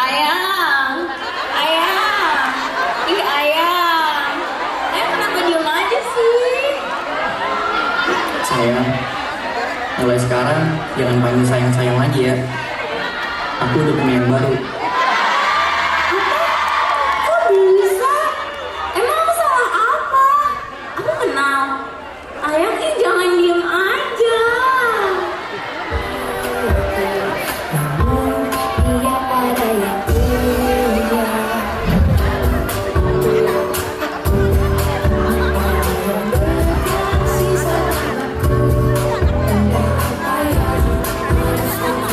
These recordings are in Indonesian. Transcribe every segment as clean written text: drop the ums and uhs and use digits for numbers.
Ayang, ayang, ih ayang, kenapa diem aja sih? Sayang, mulai sekarang jangan panggil sayang-sayang lagi ya. Aku udah punya yang baru. Kok bisa? Emang aku salah apa? Aku kenal. Ayang, ih jangan diem aja. Dia pada yang punya sisa merasakan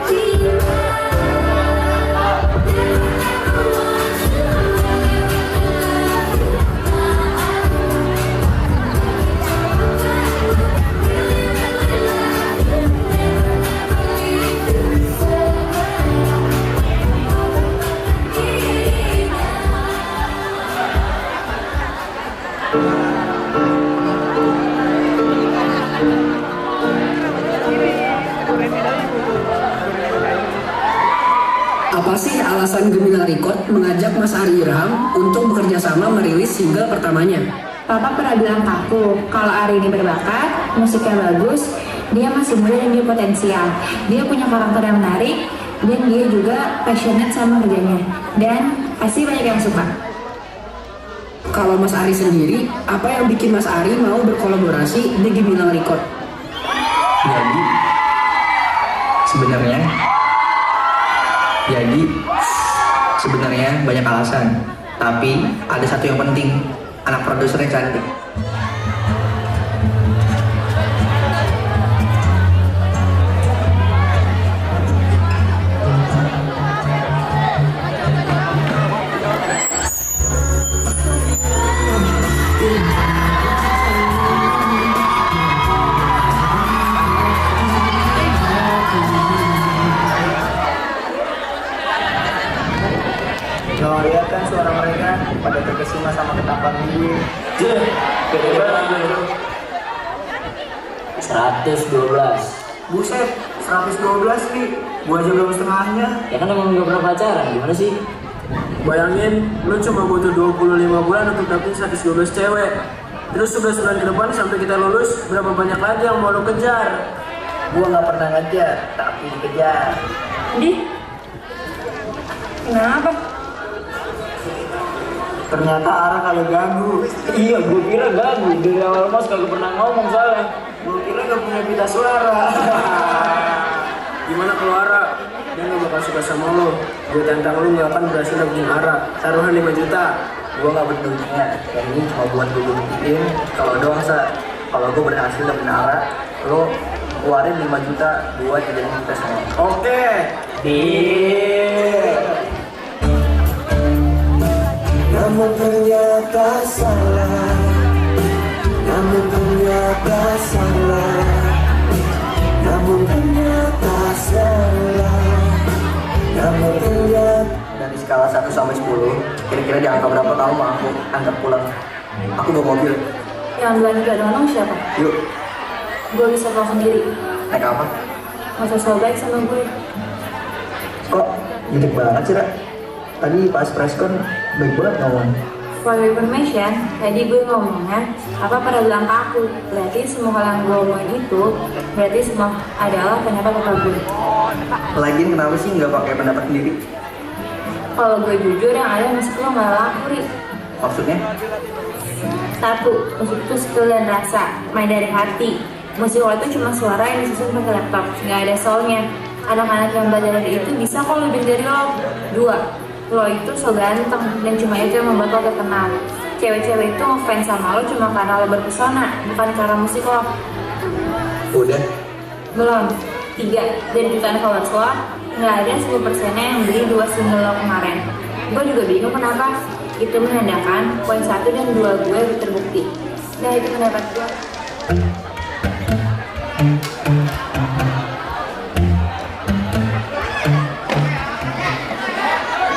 cinta. Apa sih alasan Gemilang Record mengajak Mas Ari Irham untuk bekerja sama merilis single pertamanya? Papa pernah bilang ke aku, kalau Ari ini berbakat, musiknya bagus, dia masih muda dan dia potensial. Dia punya karakter yang menarik, dan dia juga passionate sama kerjanya. Dan pasti banyak yang suka. Kalau Mas Ari sendiri, apa yang bikin Mas Ari mau berkolaborasi di Gemilang Record? Jadi sebenarnya banyak alasan, tapi ada satu yang penting, anak produsernya cantik. Lo lihat kan suara mereka pada terkesima sama ketampanan gue. Gede banget itu. 112. Buset, 112 nih. Gue aja belum setengahnya. Ya kan emang gak pernah pacaran, gimana sih? Bayangin, lu cuma butuh 25 bulan untuk dapetin 112 cewek. Terus 11 bulan ke depan sampai kita lulus, berapa banyak lagi yang mau lu kejar? Gua nggak pernah ngejar, tapi dikejar. Di? Kenapa? Ternyata Ara kagak ganggu. Iya, gue kira gagu. Dari awal mas kagak pernah ngomong soalnya. Gua kira gak punya pita suara. Gimana kalau Ara? Dia gak bakal suka sama lo. Gue tantang lo gak akan berhasil dapetin Ara. Taruhan 5 juta. Gue gak pedulinya. Yang ini cuma buat gue buktiin. Kalau doang kalau gue berhasil dapetin Ara, lo keluarin 5 juta buat jadiin kita semua. Oke. Namun ternyata salah, namun ternyata salah, namun ternyata salah, namun ternyata. Dari skala 1 sampai 10, kira-kira di angka berapa kamu mau aku antar pulang? Aku bawa mobil. Yang bilang juga doang siapa? Yuk, Gue bisa bawa sendiri. naik apa? Gak usah so baik sama gue. Kok gede banget sih, Ra? Tadi pas preskon baik banget ngomong. For your information, tadi gue ngomongnya, apa pada bilang ke aku. Berarti semua hal yang gue omongin itu, berarti semua adalah pendapat bapak gue. Lagian kenapa sih nggak pakai pendapat sendiri? Kalau gue jujur, yang ada musik lo gak laku, Ri. Maksudnya? 1. Musik itu skill dan rasa, main dari hati. Musik lo itu cuma suara yang disusun pakai laptop, gak ada soulnya. Anak-anak yang belajar dari itu bisa kok lebih dari lo. 2. Lo itu so ganteng, dan cuma itu yang membuat lo terkenal. Cewek-cewek itu ngefans sama lo cuma karena lo berpesona, bukan karena musik lo. Udah. Belum. 3. Dari jutaan followers lo, nggak ada 10%-nya yang beli 2 single lo kemarin. Gue juga bingung kenapa. Itu menandakan poin 1 dan 2 gue terbukti. Nah, itu pendapat gue.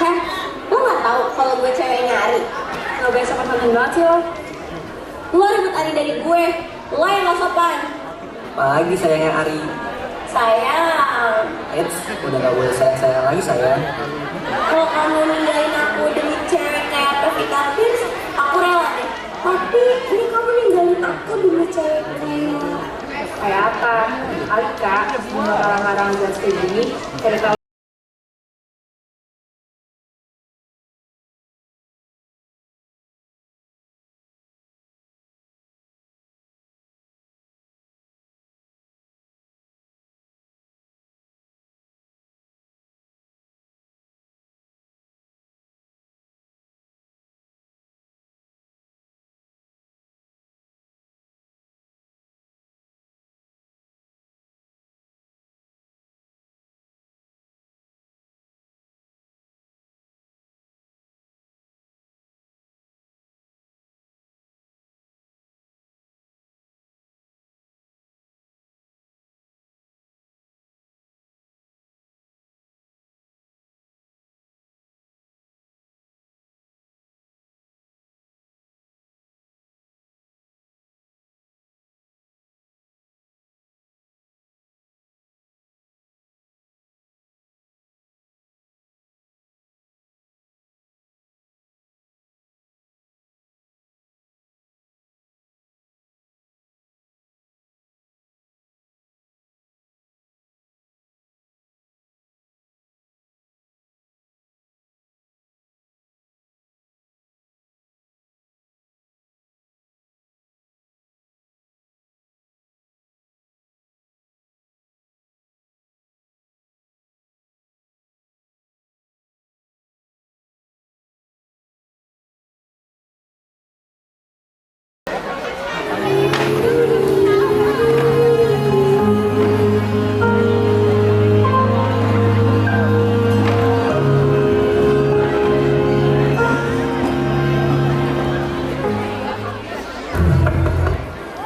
Heh, lo gak tau kalau gue ceweknya Ari? Lo biasa sopan banget sih lo. Lo rebut Ari dari gue, lo yang gak sopan. Apalagi sayangnya Ari. Sayang, Eits, udah gak boleh sayang-sayang lagi sayang. kalau kamu ninggalin aku demi cewek kayak Pevita Pierce, aku rela deh. Tapi ini kamu ninggalin aku demi cewek Kayak apa? Alika, semua orang-orang jelas kayak gini, pada tahu.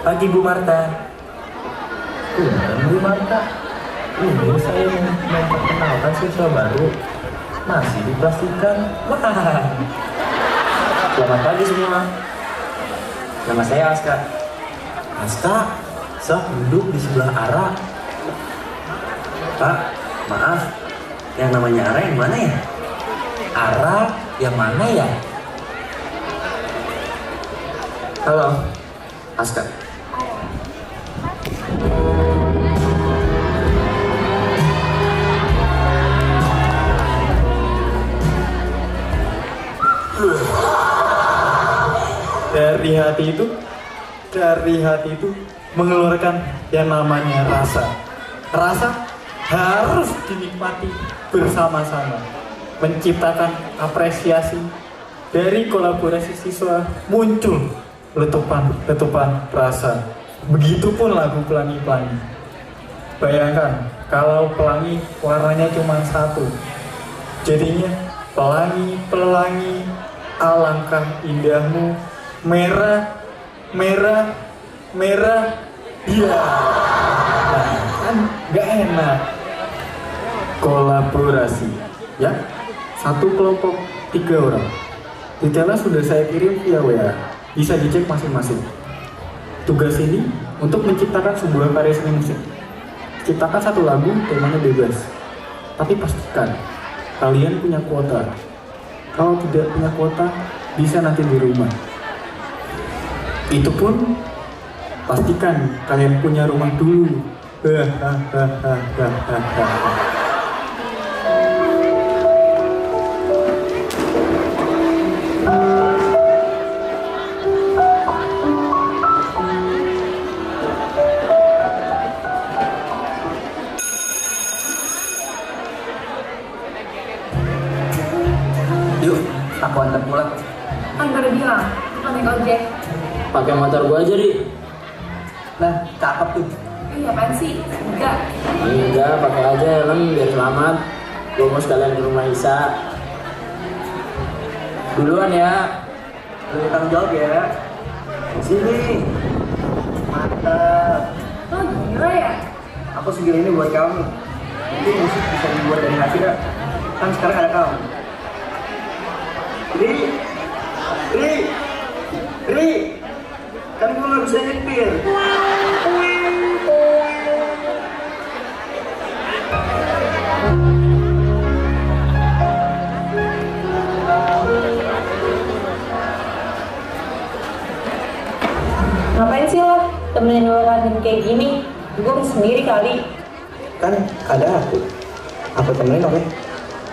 Pagi Bu Marta. Bu Marta, ini saya memperkenalkan siswa baru, masih diplastikan. Selamat pagi semua. Nama saya Aska. Aska, sok duduk di sebelah Ara. Pak, maaf. Yang namanya Ara yang mana ya? Ara yang mana ya? Halo, Aska. Dari hati itu mengeluarkan yang namanya rasa. Rasa harus dinikmati bersama-sama, menciptakan apresiasi. Dari kolaborasi siswa muncul letupan rasa. Begitupun lagu Pelangi-Pelangi. Bayangkan kalau pelangi warnanya cuma satu, jadinya pelangi-pelangi, alangkah indahmu, merah, merah, merah, ya. Nah, kan gak enak. Kolaborasi, ya. Satu kelompok 3 orang. Detailnya sudah saya kirim via WA. Bisa dicek masing-masing. Tugas ini untuk menciptakan sebuah karya seni musik. Ciptakan satu lagu, temanya bebas. Tapi pastikan kalian punya kuota. Kalau tidak punya kuota, bisa nanti di rumah. Itu pun pastikan kalian punya rumah dulu. Yuk, aku antar pulang. Kan gue udah bilang, bukan naik ojek. Pakai motor gua aja, Di. Nah, cakep tuh. Iya apaan sih? Enggak. Enggak, pakai aja helm biar selamat. Gue mau sekalian ke rumah Isa. Duluan ya. Lu tanggung jawab ya. Sini. Mantap. Oh gila ya? Aku segini ini buat kamu. Mungkin musik bisa dibuat dari hati gak? Kan sekarang ada kamu. Ri, kan gue gak bisa nyetir. Ngapain sih lo temenin gue kantin kayak gini? Gue bisa sendiri kali. Kan ada aku temenin oke?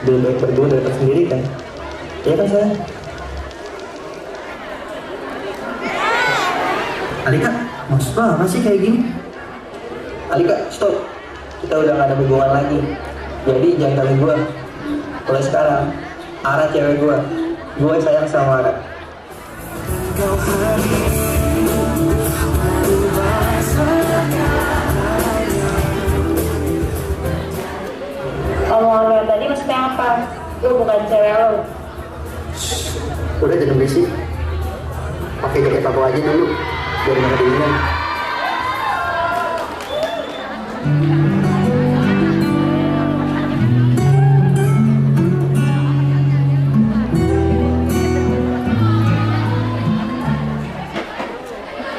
Lebih baik berdua daripada sendiri kan? Iya kan sayang? Alika, maksud lo apa sih kayak gini? Alika, stop. Kita udah gak ada hubungan lagi. Jadi jangan gangguin gue. Mulai sekarang, Ara cewek gue. Gue sayang sama Ara. Omongan lo tadi maksudnya apa? Gue bukan cewek lo. Udah jangan berisik. Pakai jaket aku aja dulu. Biar gak kedinginan.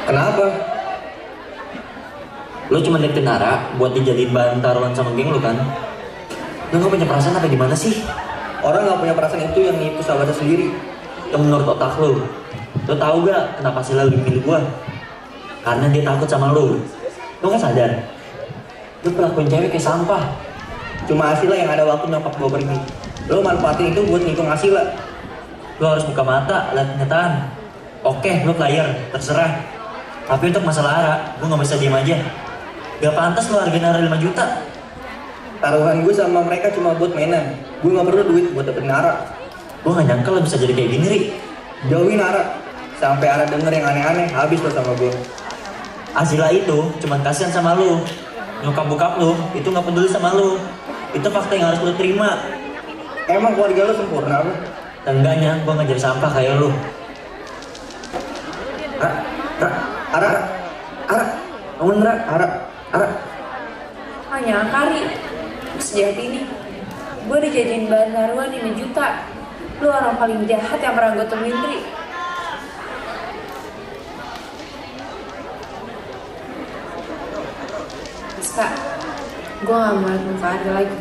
Kenapa? Lo cuma deketin Ara buat dijadiin bahan taruhan sama geng lo kan? Lo gak punya perasaan apa gimana sih? Orang gak punya perasaan itu yang nipu sahabatnya sendiri. Yang menurut otak lo tahu gak kenapa Sila lebih milih gua? Karena dia takut sama lo. Lo kan sadar? Lo perlakuin cewek kayak sampah. Cuma Asila yang ada waktu nyokap gue pergi. Lo manfaatin itu buat ngitung Asila. Lo harus buka mata, lihat kenyataan. Oke, lo player, terserah. Tapi untuk masalah Ara, gue gak bisa diem aja. Gak pantas lo hargain Ara 5 juta. Taruhan gue sama mereka cuma buat mainan. Gue gak perlu duit buat dapetin Ara. Gue gak nyangka lo bisa jadi kayak gini, Ri. Jauhin Ara. Sampai Ara denger yang aneh-aneh, habis lo sama gue. Asila itu cuma kasihan sama lo. Nyokap bokap lo itu gak peduli sama lo. Itu fakta yang harus lo terima. Emang keluarga lo sempurna apa? Enggaknya, gue gak jadi sampah kayak lo. Ara, bangun Ara. Hanya kali sejahat ini. Gue dijadiin bahan taruhan 5 juta. Lu orang paling jahat yang pernah gue temuin, Ri. Ska, gue gak mau liat muka Ari lagi.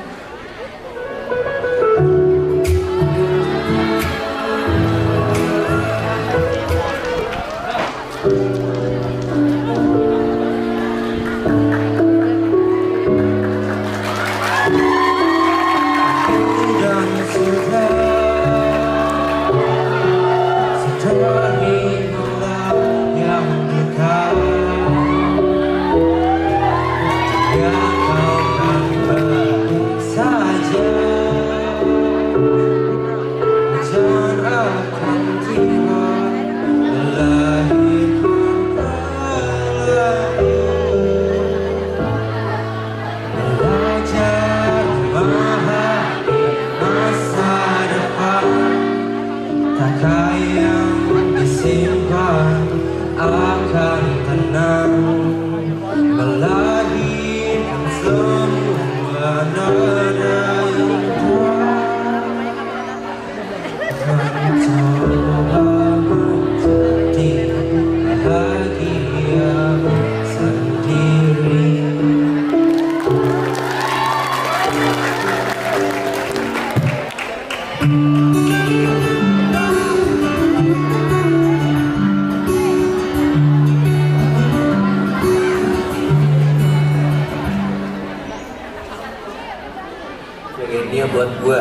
Dia buat gue.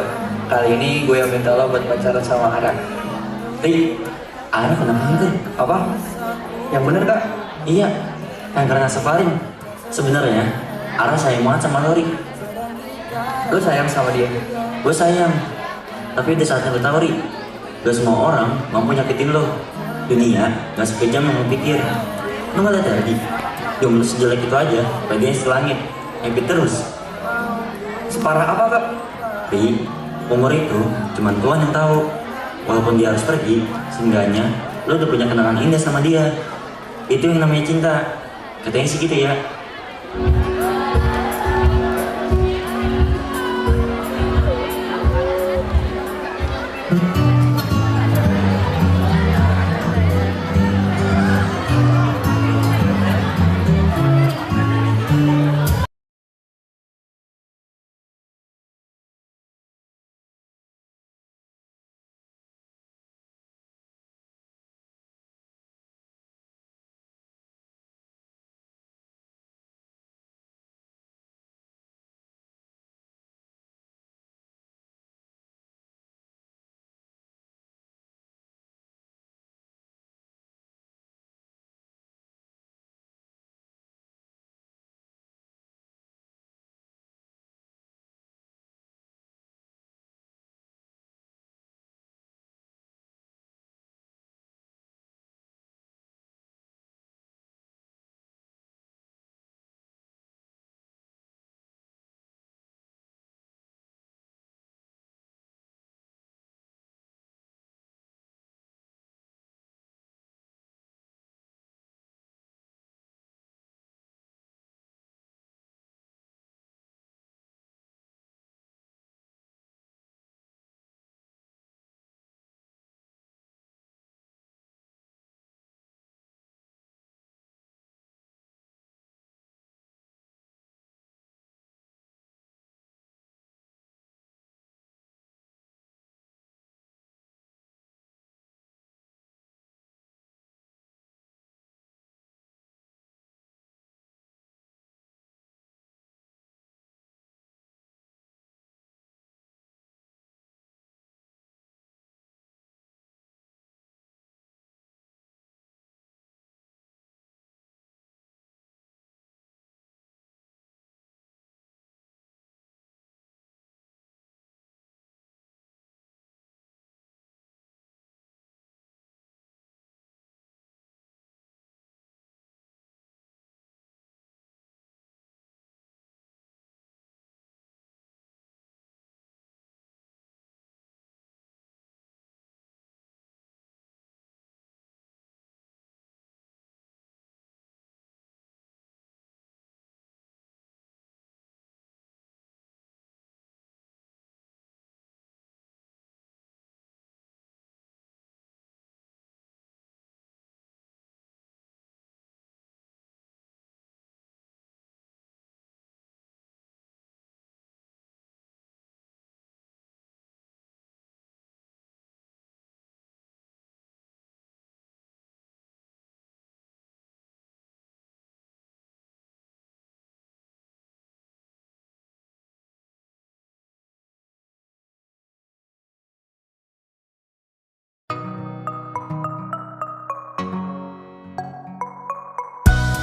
Kali ini gue yang minta lo buat pacaran sama Ara. Ara kenapa enggak? Apa? Yang bener kak? Iya, kan karena Safarin. Sebenarnya Ara sayang banget sama lo, Ri. Lo sayang sama dia? Gue sayang, tapi udah saatnya lo tau, Ri. Gak semua orang mampu nyakitin lo. Dunia gak sekejam yang lo pikir. Lo ngeliat tadi, jomblo sejelek itu aja, bagian selangit, happy terus. Separah apa kak? Ri, umur itu cuma Tuhan yang tahu. Walaupun dia harus pergi, seenggaknya lo udah punya kenangan indah sama dia. Itu yang namanya cinta. Katanya sih gitu ya.